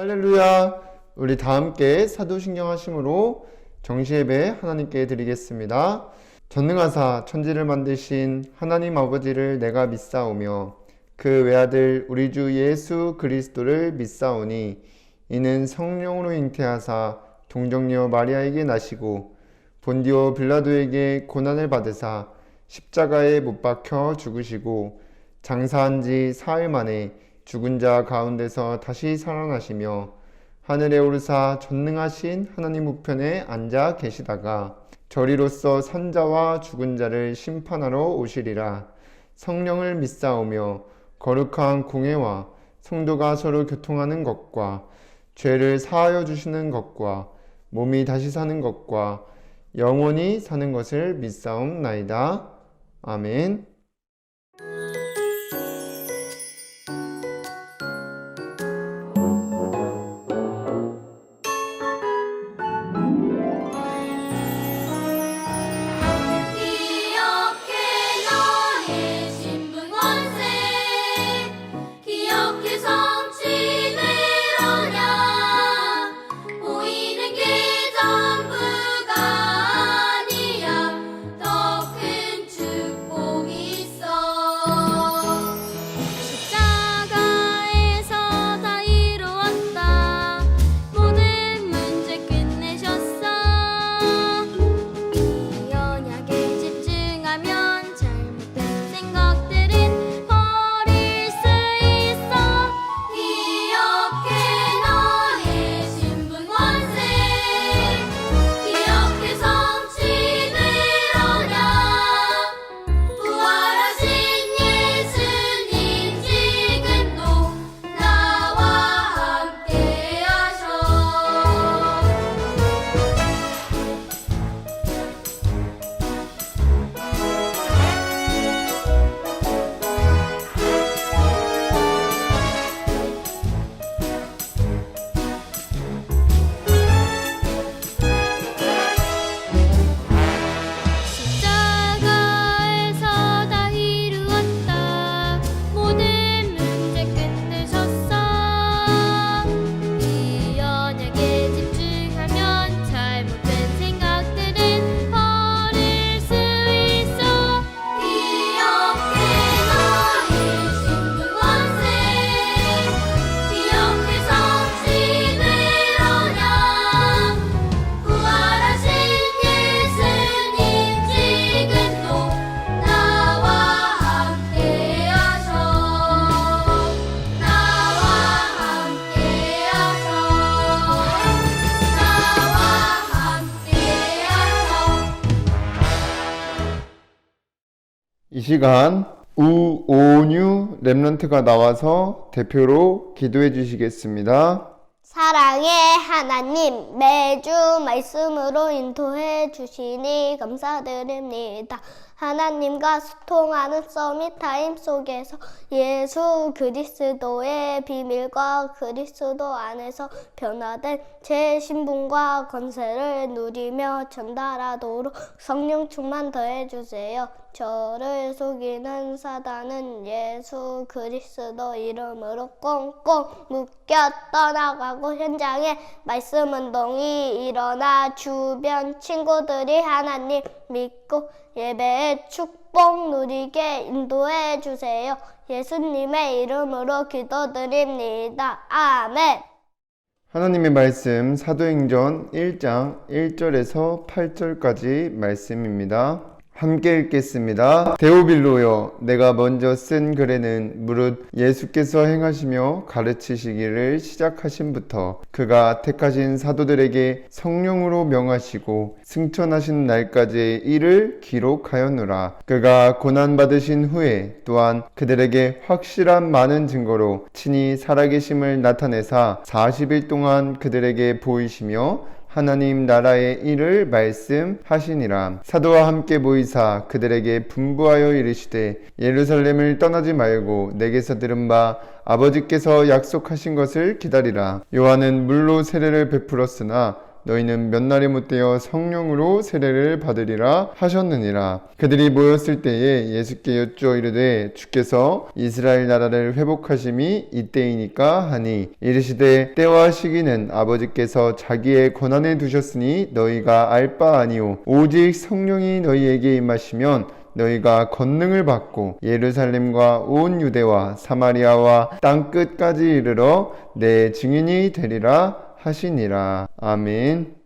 할렐루야! 우리 다 함께 사도신경 하심으로 정시예배 하나님께 드리겠습니다. 전능하사 천지를 만드신 하나님 아버지를 내가 믿사오며 그 외아들 우리 주 예수 그리스도를 믿사오니 이는 성령으로 잉태하사 동정녀 마리아에게 나시고 본디오 빌라도에게 고난을 받으사 십자가에 못 박혀 죽으시고 장사한 지 사흘 만에 죽은 자 가운데서 다시 살아나시며 하늘에 오르사 전능하신 하나님 우편에 앉아 계시다가 저리로서 산자와 죽은 자를 심판하러 오시리라. 성령을 믿사오며 거룩한 공회와 성도가 서로 교통하는 것과 죄를 사하여 주시는 것과 몸이 다시 사는 것과 영원히 사는 것을 믿사옵나이다. 아멘. 이 시간 우오뉴 렘넌트가 나와서 대표로 기도해 주시겠습니다. 사랑의 하나님, 매주 말씀으로 인도해 주시니 감사드립니다. 하나님과 소통하는 서밋타임 속에서 예수 그리스도의 비밀과 그리스도 안에서 변화된 제 신분과 권세를 누리며 전달하도록 성령 충만 더해주세요. 저를 속이는 사단은 예수 그리스도 이름으로 꽁꽁 묶여 떠나가고 현장에 말씀 운동이 일어나 주변 친구들이 하나님 믿고 예배의 축복 누리게 인도해 주세요. 예수님의 이름으로 기도드립니다. 아멘. 하나님의 말씀 사도행전 1장 1절에서 8절까지 말씀입니다. 함께 읽겠습니다. 데오빌로여, 내가 먼저 쓴 글에는 무릇 예수께서 행하시며 가르치시기를 시작하신부터 그가 택하신 사도들에게 성령으로 명하시고 승천하신 날까지의 일을 기록하였노라. 그가 고난받으신 후에 또한 그들에게 확실한 많은 증거로 친히 살아계심을 나타내사 40일 동안 그들에게 보이시며 하나님 나라의 일을 말씀하시니라. 사도와 함께 모이사 그들에게 분부하여 이르시되 예루살렘을 떠나지 말고 내게서 들은 바 아버지께서 약속하신 것을 기다리라. 요한은 물로 세례를 베풀었으나 너희는 몇 날에 못되어 성령으로 세례를 받으리라 하셨느니라. 그들이 모였을 때에 예수께 여쭈어 이르되 주께서 이스라엘 나라를 회복하심이 이때이니까 하니 이르시되 때와 시기는 아버지께서 자기의 권한에 두셨으니 너희가 알 바 아니오. 오직 성령이 너희에게 임하시면 너희가 권능을 받고 예루살렘과 온 유대와 사마리아와 땅 끝까지 이르러 내 증인이 되리라 하시니라. 아멘.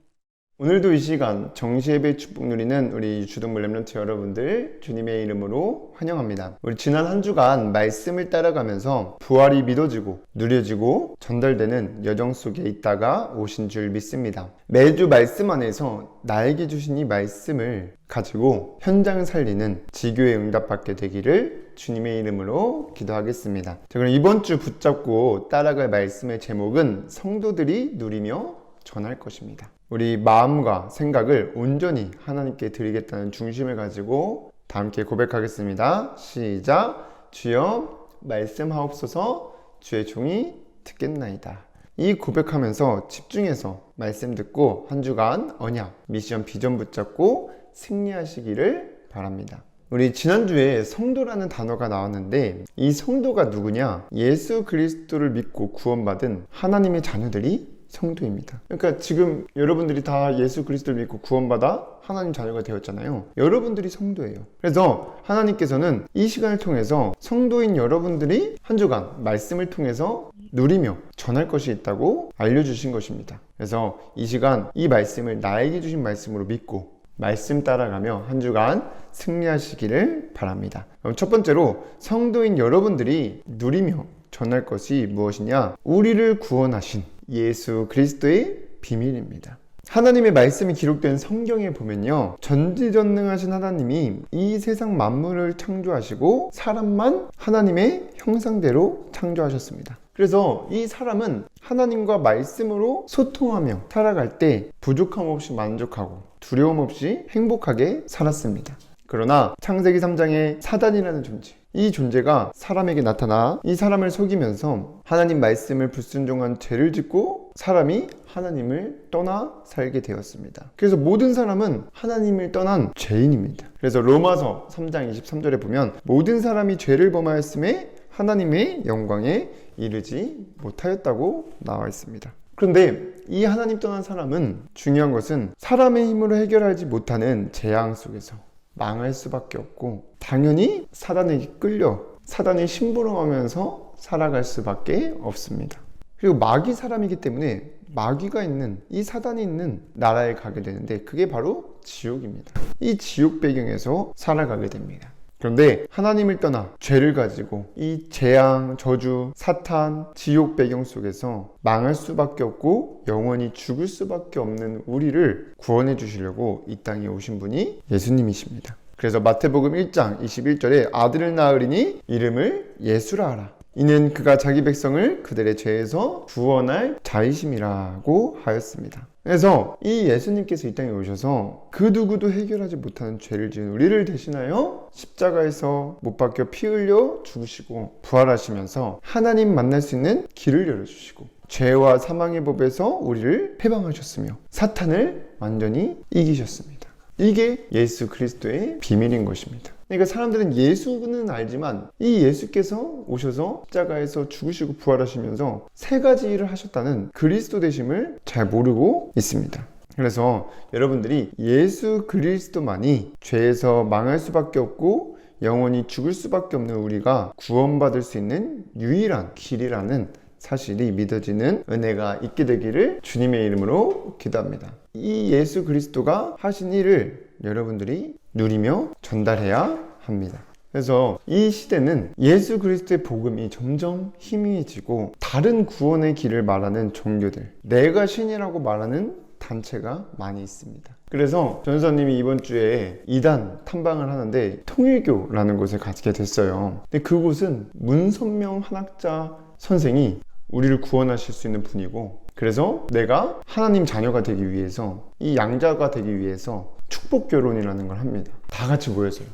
오늘도 이 시간 정시예배 축복 누리는 우리 주동물 렘넌트 여러분들 주님의 이름으로 환영합니다. 우리 지난 한 주간 말씀을 따라가면서 부활이 믿어지고 누려지고 전달되는 여정 속에 있다가 오신 줄 믿습니다. 매주 말씀 안에서 나에게 주신 이 말씀을 가지고 현장을 살리는 지교에 응답받게 되기를 주님의 이름으로 기도하겠습니다. 자, 그럼 이번 주 붙잡고 따라갈 말씀의 제목은 성도들이 누리며 전할 것입니다. 우리 마음과 생각을 온전히 하나님께 드리겠다는 중심을 가지고 다 함께 고백하겠습니다. 시작. 주여 말씀하옵소서. 주의 종이 듣겠나이다. 이 고백하면서 집중해서 말씀 듣고 한 주간 언약, 미션, 비전 붙잡고 승리하시기를 바랍니다. 우리 지난주에 성도라는 단어가 나왔는데 이 성도가 누구냐? 예수 그리스도를 믿고 구원받은 하나님의 자녀들이 성도입니다. 그러니까 지금 여러분들이 다 예수 그리스도를 믿고 구원받아 하나님 자녀가 되었잖아요. 여러분들이 성도예요. 그래서 하나님께서는 이 시간을 통해서 성도인 여러분들이 한 주간 말씀을 통해서 누리며 전할 것이 있다고 알려주신 것입니다. 그래서 이 시간 이 말씀을 나에게 주신 말씀으로 믿고 말씀 따라가며 한 주간 승리하시기를 바랍니다. 그럼 첫 번째로 성도인 여러분들이 누리며 전할 것이 무엇이냐? 우리를 구원하신 예수 그리스도의 비밀입니다. 하나님의 말씀이 기록된 성경에 보면요, 전지전능하신 하나님이 이 세상 만물을 창조하시고 사람만 하나님의 형상대로 창조하셨습니다. 그래서 이 사람은 하나님과 말씀으로 소통하며 살아갈 때 부족함 없이 만족하고 두려움 없이 행복하게 살았습니다. 그러나 창세기 3장에 사단이라는 존재, 이 존재가 사람에게 나타나 이 사람을 속이면서 하나님 말씀을 불순종한 죄를 짓고 사람이 하나님을 떠나 살게 되었습니다. 그래서 모든 사람은 하나님을 떠난 죄인입니다. 그래서 로마서 3장 23절에 보면 모든 사람이 죄를 범하였음에 하나님의 영광에 이르지 못하였다고 나와 있습니다. 그런데 이 하나님 떠난 사람은 중요한 것은 사람의 힘으로 해결하지 못하는 재앙 속에서 망할 수밖에 없고 당연히 사단에게 끌려 사단의 심부름하면서 살아갈 수밖에 없습니다. 그리고 마귀 사람이기 때문에 마귀가 있는 이 사단이 있는 나라에 가게 되는데 그게 바로 지옥입니다. 이 지옥 배경에서 살아가게 됩니다. 그런데 하나님을 떠나 죄를 가지고 이 재앙, 저주, 사탄, 지옥 배경 속에서 망할 수밖에 없고 영원히 죽을 수밖에 없는 우리를 구원해 주시려고 이 땅에 오신 분이 예수님이십니다. 그래서 마태복음 1장 21절에 아들을 낳으리니 이름을 예수라 하라. 이는 그가 자기 백성을 그들의 죄에서 구원할 자이심이라고 하였습니다. 그래서 이 예수님께서 이 땅에 오셔서 그 누구도 해결하지 못하는 죄를 지은 우리를 대신하여 십자가에서 못 박혀 피 흘려 죽으시고 부활하시면서 하나님 만날 수 있는 길을 열어주시고 죄와 사망의 법에서 우리를 해방하셨으며 사탄을 완전히 이기셨습니다. 이게 예수 그리스도의 비밀인 것입니다. 그러니까 사람들은 예수는 알지만 이 예수께서 오셔서 십자가에서 죽으시고 부활하시면서 세 가지 일을 하셨다는 그리스도 되심을 잘 모르고 있습니다. 그래서 여러분들이 예수 그리스도만이 죄에서 망할 수밖에 없고 영원히 죽을 수밖에 없는 우리가 구원받을 수 있는 유일한 길이라는 사실이 믿어지는 은혜가 있게 되기를 주님의 이름으로 기도합니다. 이 예수 그리스도가 하신 일을 여러분들이 누리며 전달해야 합니다. 그래서 이 시대는 예수 그리스도의 복음이 점점 희미해지고 다른 구원의 길을 말하는 종교들, 내가 신이라고 말하는 단체가 많이 있습니다. 그래서 전사님이 이번 주에 2단 탐방을 하는데 통일교라는 곳에 가게 됐어요. 근데 그곳은 문선명 한학자 선생이 우리를 구원하실 수 있는 분이고, 그래서 내가 하나님 자녀가 되기 위해서, 이 양자가 되기 위해서 축복 결혼이라는 걸 합니다. 다 같이 모여서요.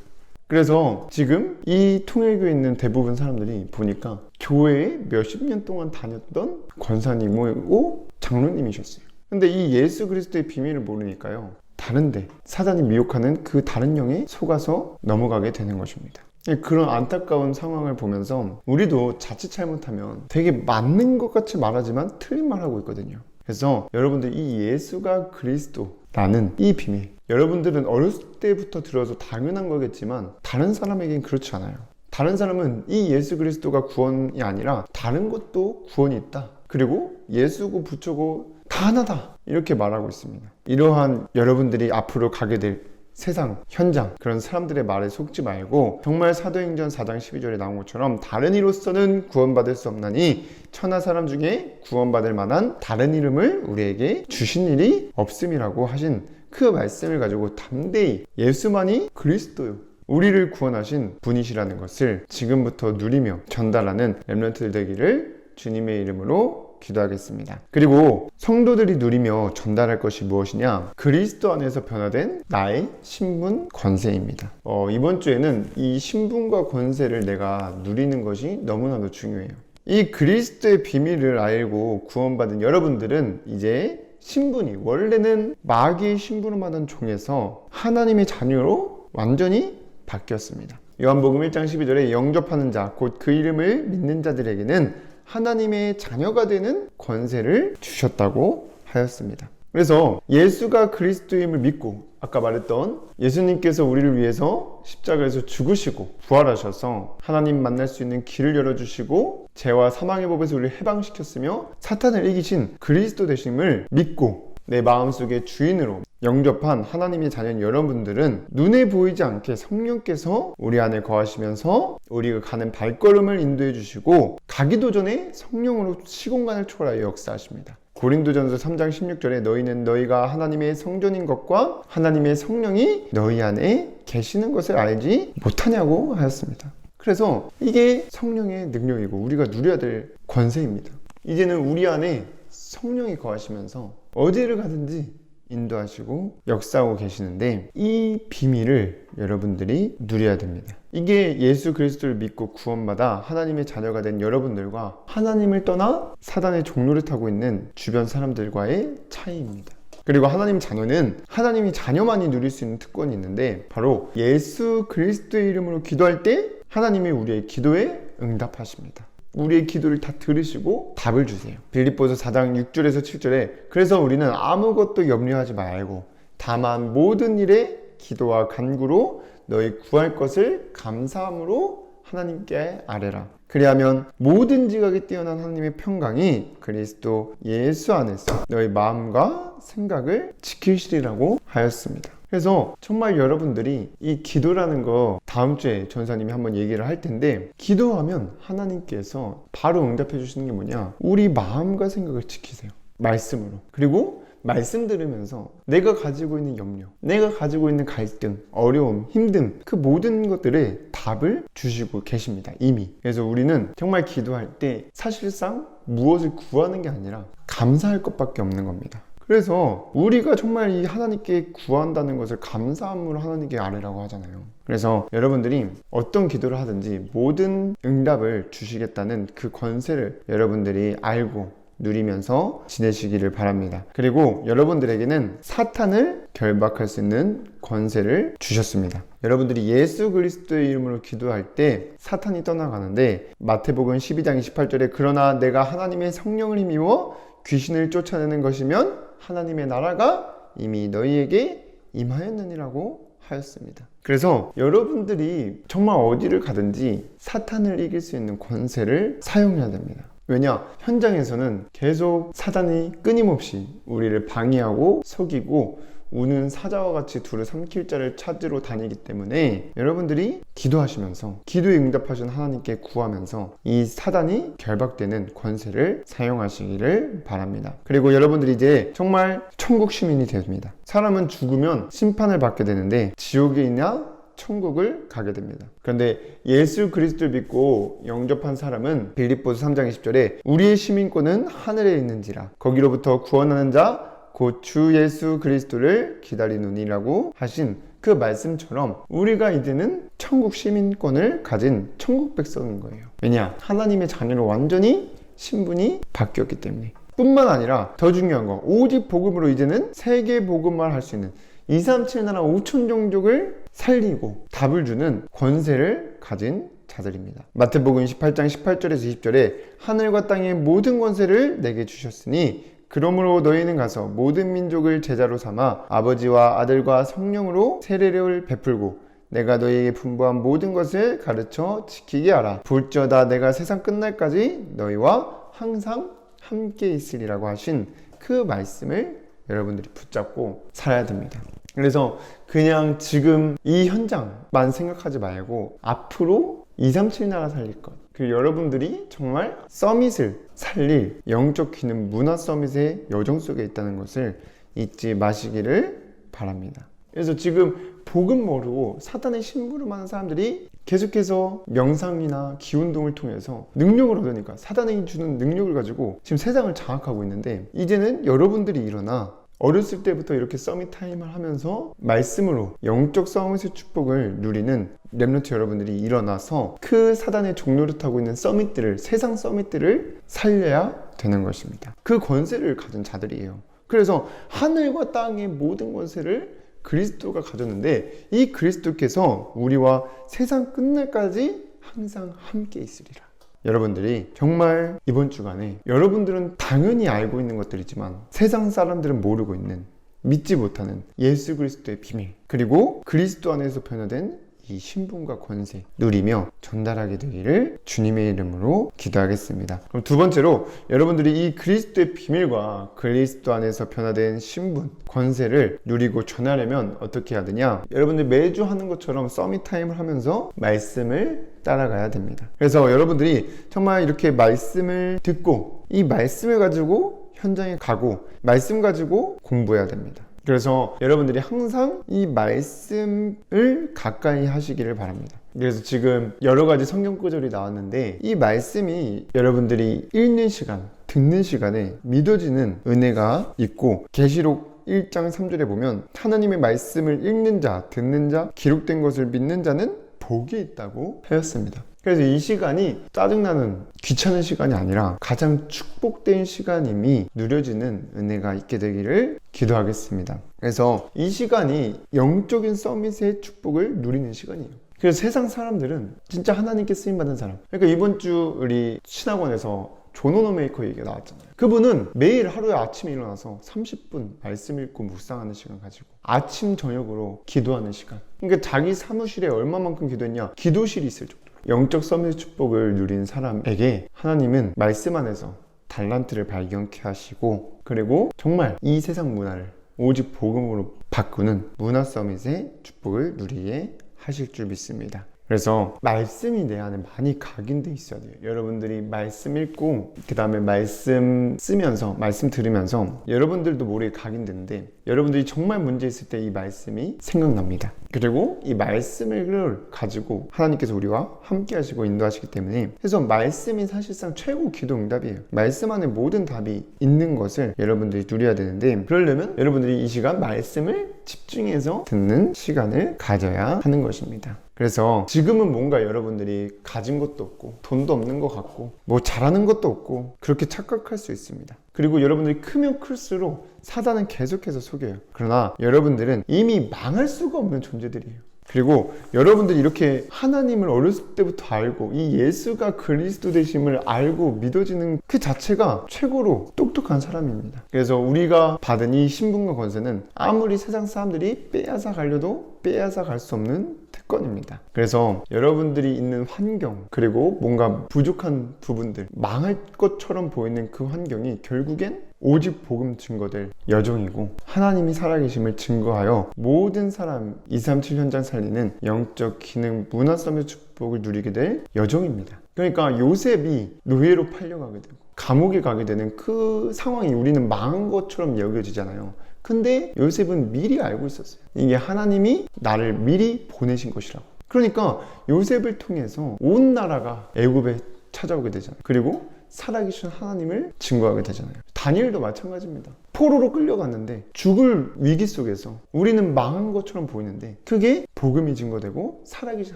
그래서 지금 이 통일교에 있는 대부분 사람들이 보니까 교회에 몇십 년 동안 다녔던 권사님이고 장로님이셨어요. 근데 이 예수 그리스도의 비밀을 모르니까요, 다른데 사단이 미혹하는 그 다른 영에 속아서 넘어가게 되는 것입니다. 그런 안타까운 상황을 보면서 우리도 자칫 잘못하면 되게 맞는 것 같이 말하지만 틀린 말하고 있거든요. 그래서 여러분들, 이 예수가 그리스도라는 이 비밀, 여러분들은 어렸을 때부터 들어서 당연한 거겠지만 다른 사람에겐 그렇지 않아요. 다른 사람은 이 예수 그리스도가 구원이 아니라 다른 것도 구원이 있다, 그리고 예수고 부처고 다 하나다, 이렇게 말하고 있습니다. 이러한 여러분들이 앞으로 가게 될 세상, 현장, 그런 사람들의 말에 속지 말고 정말 사도행전 4장 12절에 나온 것처럼 다른 이로서는 구원받을 수 없나니 천하 사람 중에 구원받을 만한 다른 이름을 우리에게 주신 일이 없음이라고 하신 그 말씀을 가지고 담대히 예수만이 그리스도요, 우리를 구원하신 분이시라는 것을 지금부터 누리며 전달하는 렘넌트들 되기를 주님의 이름으로 기도하겠습니다. 그리고 성도들이 누리며 전달할 것이 무엇이냐? 그리스도 안에서 변화된 나의 신분, 권세입니다. 이번 주에는 이 신분과 권세를 내가 누리는 것이 너무나도 중요해요. 이 그리스도의 비밀을 알고 구원받은 여러분들은 이제 신분이, 원래는 마귀의 신분을 받은 종에서 하나님의 자녀로 완전히 바뀌었습니다. 요한복음 1장 12절에 영접하는 자, 곧 그 이름을 믿는 자들에게는 하나님의 자녀가 되는 권세를 주셨다고 하였습니다. 그래서 예수가 그리스도임을 믿고, 아까 말했던 예수님께서 우리를 위해서 십자가에서 죽으시고 부활하셔서 하나님 만날 수 있는 길을 열어주시고 죄와 사망의 법에서 우리를 해방시켰으며 사탄을 이기신 그리스도 되심을 믿고 내 마음속의 주인으로 영접한 하나님의 자녀인 여러분들은 눈에 보이지 않게 성령께서 우리 안에 거하시면서 우리가 가는 발걸음을 인도해 주시고 가기도 전에 성령으로 시공간을 초월하여 역사하십니다. 고린도전서 3장 16절에 너희는 너희가 하나님의 성전인 것과 하나님의 성령이 너희 안에 계시는 것을 알지 못하냐고 하였습니다. 그래서 이게 성령의 능력이고 우리가 누려야 될 권세입니다. 이제는 우리 안에 성령이 거하시면서 어디를 가든지 인도하시고 역사하고 계시는데, 이 비밀을 여러분들이 누려야 됩니다. 이게 예수 그리스도를 믿고 구원받아 하나님의 자녀가 된 여러분들과 하나님을 떠나 사단의 종로를 타고 있는 주변 사람들과의 차이입니다. 그리고 하나님 자녀는 하나님이 자녀만이 누릴 수 있는 특권이 있는데, 바로 예수 그리스도의 이름으로 기도할 때 하나님이 우리의 기도에 응답하십니다. 우리의 기도를 다 들으시고 답을 주세요. 빌립보서 4장 6절에서 7절에 그래서 우리는 아무것도 염려하지 말고 다만 모든 일에 기도와 간구로 너희 구할 것을 감사함으로 하나님께 아뢰라. 그리하면 모든 지각에 뛰어난 하나님의 평강이 그리스도 예수 안에서 너희 마음과 생각을 지키시리라고 하였습니다. 그래서 정말 여러분들이 이 기도라는 거 다음 주에 전사님이 한번 얘기를 할 텐데, 기도하면 하나님께서 바로 응답해 주시는 게 뭐냐? 우리 마음과 생각을 지키세요. 말씀으로. 그리고 말씀 들으면서 내가 가지고 있는 염려, 내가 가지고 있는 갈등, 어려움, 힘듦, 그 모든 것들에 답을 주시고 계십니다. 이미. 그래서 우리는 정말 기도할 때 사실상 무엇을 구하는 게 아니라 감사할 것밖에 없는 겁니다. 그래서 우리가 정말 이 하나님께 구한다는 것을 감사함으로 하나님께 아뢰라고 하잖아요. 그래서 여러분들이 어떤 기도를 하든지 모든 응답을 주시겠다는 그 권세를 여러분들이 알고 누리면서 지내시기를 바랍니다. 그리고 여러분들에게는 사탄을 결박할 수 있는 권세를 주셨습니다. 여러분들이 예수 그리스도의 이름으로 기도할 때 사탄이 떠나가는데, 마태복음 12장 28절에 그러나 내가 하나님의 성령을 힘입어 귀신을 쫓아내는 것이면 하나님의 나라가 이미 너희에게 임하였느니라고 하였습니다. 그래서 여러분들이 정말 어디를 가든지 사탄을 이길 수 있는 권세를 사용해야 됩니다. 왜냐? 현장에서는 계속 사단이 끊임없이 우리를 방해하고 속이고 우는 사자와 같이 둘을 삼킬 자를 찾으러 다니기 때문에 여러분들이 기도하시면서 기도에 응답하신 하나님께 구하면서 이 사단이 결박되는 권세를 사용하시기를 바랍니다. 그리고 여러분들이 이제 정말 천국 시민이 됩니다. 사람은 죽으면 심판을 받게 되는데 지옥에 있냐 천국을 가게 됩니다. 그런데 예수 그리스도를 믿고 영접한 사람은 빌립보서 3장 20절에 우리의 시민권은 하늘에 있는지라 거기로부터 구원하는 자 곧 주 예수 그리스도를 기다리느니라고 하신 그 말씀처럼 우리가 이제는 천국 시민권을 가진 천국 백성인 거예요. 왜냐? 하나님의 자녀로 완전히 신분이 바뀌었기 때문에. 뿐만 아니라 더 중요한 거, 오직 복음으로 이제는 세계 복음만 할 수 있는 237 나라 5천 종족을 살리고 답을 주는 권세를 가진 자들입니다. 마태복음 28장 18절에서 20절에 하늘과 땅의 모든 권세를 내게 주셨으니 그러므로 너희는 가서 모든 민족을 제자로 삼아 아버지와 아들과 성령으로 세례를 베풀고 내가 너희에게 분부한 모든 것을 가르쳐 지키게 하라. 볼지어다 내가 세상 끝날까지 너희와 항상 함께 있으리라고 하신 그 말씀을 여러분들이 붙잡고 살아야 됩니다. 그래서 그냥 지금 이 현장만 생각하지 말고 앞으로 237 나라 살릴 것, 그리고 여러분들이 정말 서밋을 살릴 영적 기능 문화 서밋의 여정 속에 있다는 것을 잊지 마시기를 바랍니다. 그래서 지금 복음 모르고 사탄의 심부름하는 사람들이 계속해서 명상이나 기운동을 통해서 능력을 얻으니까 사탄이 주는 능력을 가지고 지금 세상을 장악하고 있는데, 이제는 여러분들이 일어나 어렸을 때부터 이렇게 서밋 타임을 하면서 말씀으로 영적 서밋의 축복을 누리는 렘넌트 여러분들이 일어나서 그 사단의 종노릇하고 있는 서밋들을, 세상 서밋들을 살려야 되는 것입니다. 그 권세를 가진 자들이에요. 그래서 하늘과 땅의 모든 권세를 그리스도가 가졌는데 이 그리스도께서 우리와 세상 끝날까지 항상 함께 있으리라. 여러분들이 정말 이번 주간에 여러분들은 당연히 알고 있는 것들이지만 세상 사람들은 모르고 있는, 믿지 못하는 예수 그리스도의 비밀, 그리고 그리스도 안에서 변화된 이 신분과 권세 누리며 전달하게 되기를 주님의 이름으로 기도하겠습니다. 그럼 두 번째로, 여러분들이 이 그리스도의 비밀과 그리스도 안에서 변화된 신분, 권세를 누리고 전하려면 어떻게 해야 되냐? 여러분들 매주 하는 것처럼 서밋 타임을 하면서 말씀을 따라가야 됩니다. 그래서 여러분들이 정말 이렇게 말씀을 듣고 이 말씀을 가지고 현장에 가고 말씀 가지고 공부해야 됩니다. 그래서 여러분들이 항상 이 말씀을 가까이 하시기를 바랍니다. 그래서 지금 여러 가지 성경 구절이 나왔는데 이 말씀이 여러분들이 읽는 시간, 듣는 시간에 믿어지는 은혜가 있고, 계시록 1장 3절에 보면 하나님의 말씀을 읽는 자, 듣는 자, 기록된 것을 믿는 자는 복이 있다고 하였습니다. 그래서 이 시간이 짜증나는 귀찮은 시간이 아니라 가장 축복된 시간임이 누려지는 은혜가 있게 되기를 기도하겠습니다. 그래서 이 시간이 영적인 서밋의 축복을 누리는 시간이에요. 그래서 세상 사람들은 진짜 하나님께 쓰임받은 사람, 그러니까 이번 주 우리 신학원에서 존 오너메이커 얘기가 나왔잖아요. 그분은 매일 하루에 아침에 일어나서 30분 말씀 읽고 묵상하는 시간 가지고 아침 저녁으로 기도하는 시간, 그러니까 자기 사무실에 얼마만큼 기도했냐, 기도실이 있을 정도로 영적 서밋 축복을 누린 사람에게 하나님은 말씀 안에서 달란트를 발견케 하시고, 그리고 정말 이 세상 문화를 오직 복음으로 바꾸는 문화 서밋의 축복을 누리게 하실 줄 믿습니다. 그래서 말씀이 내 안에 많이 각인돼 있어야 돼요. 여러분들이 말씀 읽고 그 다음에 말씀 쓰면서, 말씀 들으면서 여러분들도 모르게 각인되는데, 여러분들이 정말 문제 있을 때 이 말씀이 생각납니다. 그리고 이 말씀을 가지고 하나님께서 우리와 함께 하시고 인도하시기 때문에, 그래서 말씀이 사실상 최고 기도 응답이에요. 말씀 안에 모든 답이 있는 것을 여러분들이 누려야 되는데, 그러려면 여러분들이 이 시간 말씀을 집중해서 듣는 시간을 가져야 하는 것입니다. 그래서 지금은 뭔가 여러분들이 가진 것도 없고 돈도 없는 것 같고 뭐 잘하는 것도 없고 그렇게 착각할 수 있습니다. 그리고 여러분들이 크면 클수록 사단은 계속해서 속여요. 그러나 여러분들은 이미 망할 수가 없는 존재들이에요. 그리고 여러분들이 이렇게 하나님을 어렸을 때부터 알고 이 예수가 그리스도 되심을 알고 믿어지는 그 자체가 최고로 똑똑한 사람입니다. 그래서 우리가 받은 이 신분과 권세는 아무리 세상 사람들이 빼앗아 가려도 빼앗아 갈 수 없는 특권입니다. 그래서 여러분들이 있는 환경, 그리고 뭔가 부족한 부분들, 망할 것처럼 보이는 그 환경이 결국엔 오직 복음 증거될 여정이고, 하나님이 살아계심을 증거하여 모든 사람 237 현장 살리는 영적 기능 문화 서밋 축복을 누리게 될 여정입니다. 그러니까 요셉이 노예로 팔려가게 되고 감옥에 가게 되는 그 상황이 우리는 망한 것처럼 여겨지잖아요. 근데 요셉은 미리 알고 있었어요. 이게 하나님이 나를 미리 보내신 것이라고. 그러니까 요셉을 통해서 온 나라가 애굽에 찾아오게 되잖아요. 그리고 살아계신 하나님을 증거하게 되잖아요. 다니엘도 마찬가지입니다. 포로로 끌려갔는데 죽을 위기 속에서 우리는 망한 것처럼 보이는데 그게 복음이 증거되고 살아계신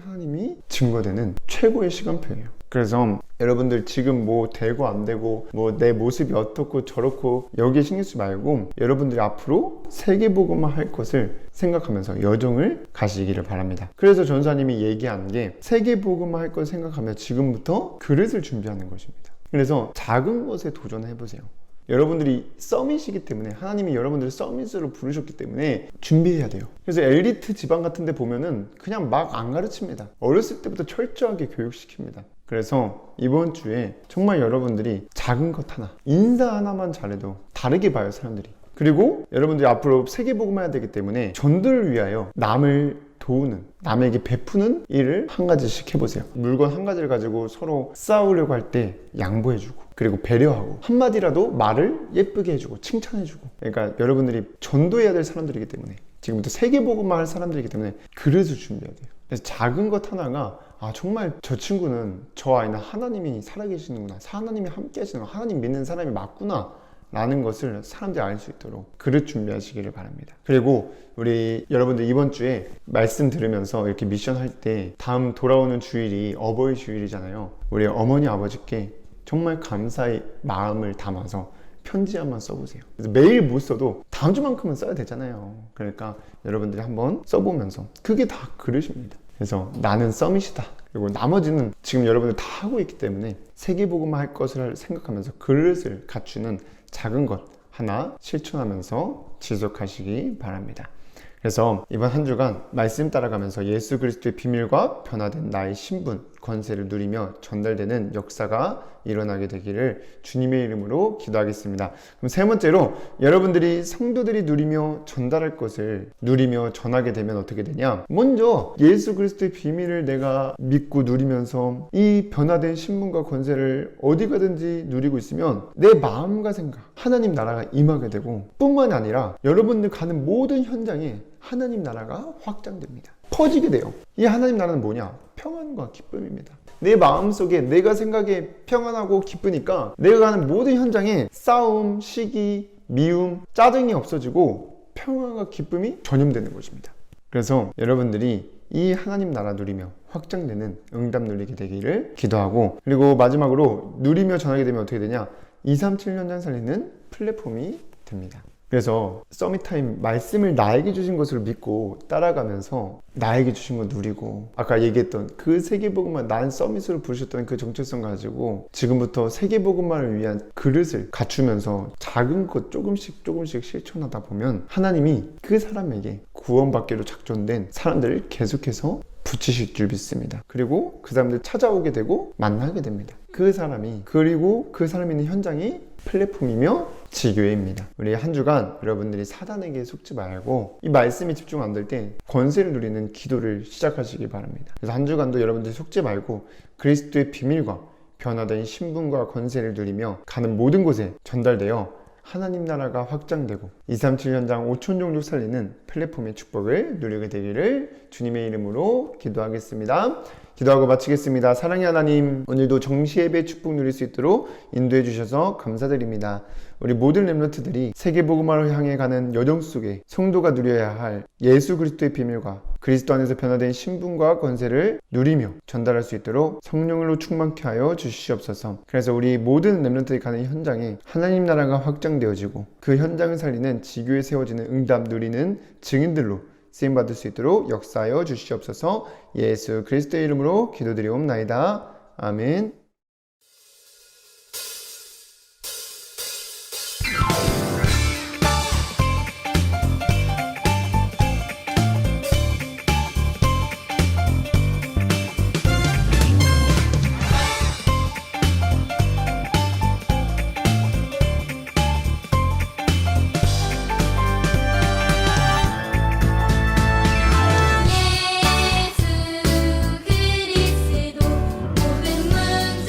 하나님이 증거되는 최고의 시간표예요. 그래서 여러분들 지금 뭐 되고 안 되고 뭐 내 모습이 어떻고 저렇고 여기에 신경 쓰지 말고 여러분들이 앞으로 세계복음화 할 것을 생각하면서 여정을 가시기를 바랍니다. 그래서 전사님이 얘기한 게 세계복음화 할 걸 생각하며 지금부터 그릇을 준비하는 것입니다. 그래서 작은 것에 도전해보세요. 여러분들이 서밋이기 때문에 하나님이 여러분들을 서밋으로 부르셨기 때문에 준비해야 돼요. 그래서 엘리트 집안 같은 데 보면은 그냥 막 안 가르칩니다. 어렸을 때부터 철저하게 교육시킵니다. 그래서 이번 주에 정말 여러분들이 작은 것 하나, 인사 하나만 잘해도 다르게 봐요, 사람들이. 그리고 여러분들이 앞으로 세계복음화 해야 되기 때문에 전도를 위하여 남을 도우는, 남에게 베푸는 일을 한 가지씩 해보세요. 물건 한 가지를 가지고 서로 싸우려고 할 때 양보해주고, 그리고 배려하고, 한마디라도 말을 예쁘게 해주고 칭찬해주고. 그러니까 여러분들이 전도해야 될 사람들이기 때문에, 지금부터 세계복음화 할 사람들이기 때문에 그릇을 준비해야 돼요. 그래서 작은 것 하나가 정말 저 친구는, 저 아이는 하나님이 살아계시는구나, 하나님이 함께 하시는구나, 하나님 믿는 사람이 맞구나 라는 것을 사람들이 알 수 있도록 그릇 준비하시기를 바랍니다. 그리고 우리 여러분들 이번 주에 말씀 들으면서 이렇게 미션 할 때 다음 돌아오는 주일이 어버이 주일이잖아요. 우리 어머니 아버지께 정말 감사의 마음을 담아서 편지 한번 써보세요. 그래서 매일 못 써도 다음 주만큼은 써야 되잖아요. 그러니까 여러분들이 한번 써보면서, 그게 다 그릇입니다. 그래서 나는 서밋이다. 그리고 나머지는 지금 여러분들 다 하고 있기 때문에 세계복음화 할 것을 생각하면서 그릇을 갖추는 작은 것 하나 실천하면서 지속하시기 바랍니다. 그래서 이번 한 주간 말씀 따라가면서 예수 그리스도의 비밀과 변화된 나의 신분, 권세를 누리며 전달되는 역사가 일어나게 되기를 주님의 이름으로 기도하겠습니다. 그럼 세 번째로, 여러분들이 성도들이 누리며 전달할 것을 누리며 전하게 되면 어떻게 되냐? 먼저 예수 그리스도의 비밀을 내가 믿고 누리면서 이 변화된 신분과 권세를 어디 가든지 누리고 있으면 내 마음과 생각, 하나님 나라가 임하게 되고, 뿐만 아니라 여러분들 가는 모든 현장에 하나님 나라가 확장됩니다. 퍼지게 돼요. 이 하나님 나라는 뭐냐? 평안과 기쁨입니다. 내 마음속에 내가 생각에 평안하고 기쁘니까 내가 가는 모든 현장에 싸움, 시기, 미움, 짜증이 없어지고 평안과 기쁨이 전염되는 것입니다. 그래서 여러분들이 이 하나님 나라 누리며 확장되는 응답 누리게 되기를 기도하고, 그리고 마지막으로 누리며 전하게 되면 어떻게 되냐? 237년장 살리는 플랫폼이 됩니다. 그래서 서밋타임 말씀을 나에게 주신 것을 믿고 따라가면서 나에게 주신 거 누리고, 아까 얘기했던 그 세계복음만, 난 서밋으로 부르셨던 그 정체성 가지고 지금부터 세계복음만을 위한 그릇을 갖추면서 작은 것 조금씩 실천하다 보면 하나님이 그 사람에게 구원받기로 작정된 사람들을 계속해서 붙이실 줄 믿습니다. 그리고 그 사람들 찾아오게 되고 만나게 됩니다. 그 사람이, 그리고 그 사람이 있는 현장이 플랫폼이며 지교회입니다. 우리 한 주간 여러분들이 사단에게 속지 말고 이 말씀에 집중 안 될 때 권세를 누리는 기도를 시작하시기 바랍니다. 그래서 한 주간도 여러분들이 속지 말고 그리스도의 비밀과 변화된 신분과 권세를 누리며 가는 모든 곳에 전달되어 하나님 나라가 확장되고 237현장 5천 종족 살리는 플랫폼의 축복을 누리게 되기를 주님의 이름으로 기도하겠습니다. 기도하고 마치겠습니다. 사랑의 하나님, 오늘도 정시예배 축복 누릴 수 있도록 인도해 주셔서 감사드립니다. 우리 모든 렘넌트들이 세계복음화를 향해 가는 여정 속에 성도가 누려야 할 예수 그리스도의 비밀과 그리스도 안에서 변화된 신분과 권세를 누리며 전달할 수 있도록 성령으로 충만케 하여 주시옵소서. 그래서 우리 모든 렘넌트들이 가는 현장에 하나님 나라가 확장되어지고 그 현장을 살리는 지교에 세워지는 응답 누리는 증인들로 쓰임받을 수 있도록 역사하여 주시옵소서. 예수 그리스도의 이름으로 기도드리옵나이다. 아멘. 예수 그리스도 모든 문제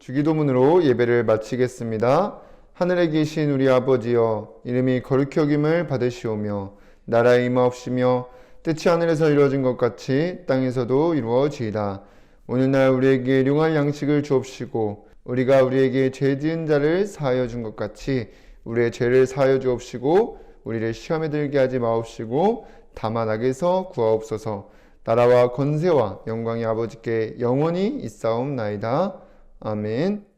주기도문으로 예배를 마치겠습니다. 하늘에 계신 우리 아버지여, 이름이 거룩히 여김을 받으시오며 나라에 임하옵시며 뜻이 하늘에서 이루어진 것 같이 땅에서도 이루어지이다. 오늘날 우리에게 일용할 양식을 주옵시고 우리가 우리에게 죄 지은 자를 사하여 준 것 같이 우리의 죄를 사하여 주옵시고 우리를 시험에 들게 하지 마옵시고 다만 악에서 구하옵소서. 나라와 권세와 영광이 아버지께 영원히 있사옵나이다. 아멘.